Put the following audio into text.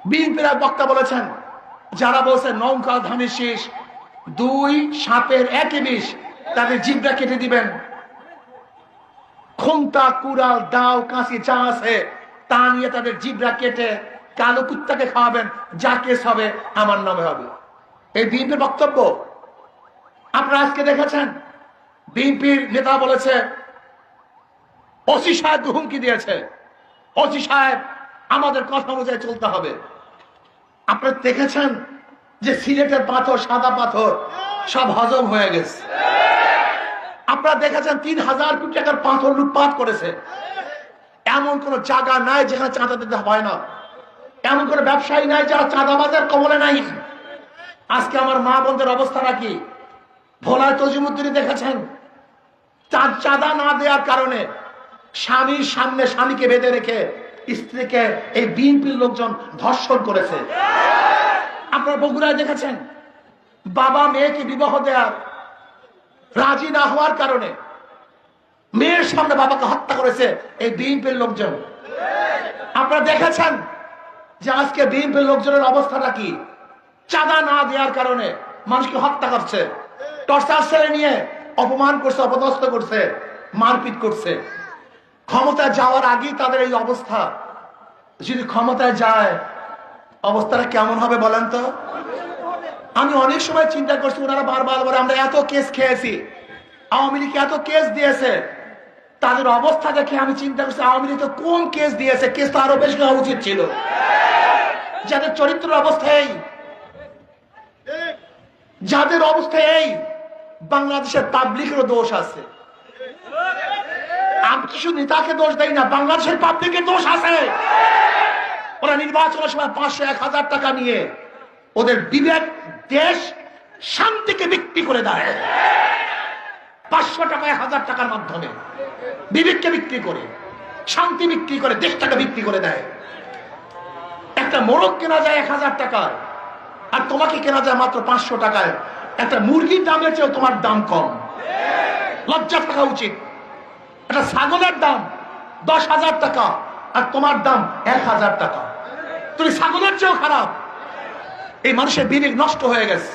বিএনপির এক বক্তা বলেছেন, যারা বলছে নৌকা ধানের শীষ, দুই সাপের একই বিষ, তাদের জিভটা কেটে দিবেন। খুন্তা, কুড়াল, দাও, কাঁচি যা আছে তা নিয়ে তাদের জিভটা কেটে কালো কুত্তাকে খাওয়াবেন, যা কেস হবে আমার নামে হবে। এই বিএনপির বক্তব্য। আপনারা আজকে দেখেছেন বিএনপির নেতা বলেছে, ওসি সাহেব হুমকি দিয়েছে, ওসি সাহেব আমাদের কথা অনুযায়ী চলতে হবে। আপনারা দেখেছেন যে সিলেটের পাথর, সাদা পাথর সব হজম হয়ে গেছে। আপনারা দেখেছেন ৩,০০০ কোটি টাকার পাথর লুটপাট করেছে। এমন কোন জায়গা নাই যেখানে চাঁদা দিতে হয় না, এমন কোন ব্যবসায়ী নাই যারা চাঁদাবাজের কবলে নাই। আজকে আমার মা বোনদের অবস্থাটা কি? ভোলায় তজিমুদ্দিন দেখেছেন, চাঁদা না দেওয়ার কারণে স্বামীর সামনে স্বামীকে বেঁধে রেখে স্ত্রীকে এই বিএনপির লোকজন ধর্ষণ করেছে। আপনারা বগুড়ায় দেখেছেন, বাবা মেয়েকে বিবাহ দেওয়ার রাজি না হওয়ার কারণে মেয়ের সামনে বাবাকে হত্যা করেছে এই বিএনপির লোকজন। আপনারা দেখেছেন যে আজকে বিএনপির লোকজনের অবস্থাটা কি? চাঁদা না দেওয়ার কারণে মানুষকে হত্যা করছে, টর্চার সেলে নিয়ে অপমান করছে, অপদস্থ করছে, মারপিট করছে। ক্ষমতায় যাওয়ার আগেই তাদের এই অবস্থা। যদি ক্ষমতায় যায় অবস্থাটা কেমন হবে বলেন তো? আমি অনেক সময় চিন্তা করছি, ওনারা বারবার বলে আমরা এত কেস খেয়েছি, আওয়ামী লীগ এত কেস দিয়েছে। তাদের অবস্থা দেখে আমি চিন্তা করছি, আওয়ামী লীগ তো কোন কেস দিয়েছে, কেস তো আরো বেশি হওয়া উচিত ছিল। যাদের চরিত্রের অবস্থা এই, যাদের অবস্থা এই, বাংলাদেশের পাবলিকেরও দোষ আছে। আমি কিছু নেতাকে দোষ দেই না, বাংলাদেশের পাবলিকের দোষ আছে। ওরা নির্বাচনের সময় ৫০০-১,০০০ টাকা নিয়ে ওদের বিবেক, দেশ, শান্তিকে বিক্রি করে দেয়। ৫০০ টাকা, ১,০০০ টাকার মাধ্যমে বিবেককে বিক্রি করে, শান্তি বিক্রি করে, দেশটাকে বিক্রি করে দেয়। একটা মোরগ কেনা যায় ১,০০০ টাকায়, আর তোমাকে কেনা যায় মাত্র ৫০০ টাকায়। একটা মুরগির দামের চেয়েও তোমার দাম কম। লজ্জা থাকা উচিত। একটা ছাগলের দাম ১০,০০০ টাকা, আর তোমার দাম ১,০০০ টাকা। তুমি ছাগলের চেয়েও খারাপ। এই মানুষের বিবেক নষ্ট হয়ে গেছে।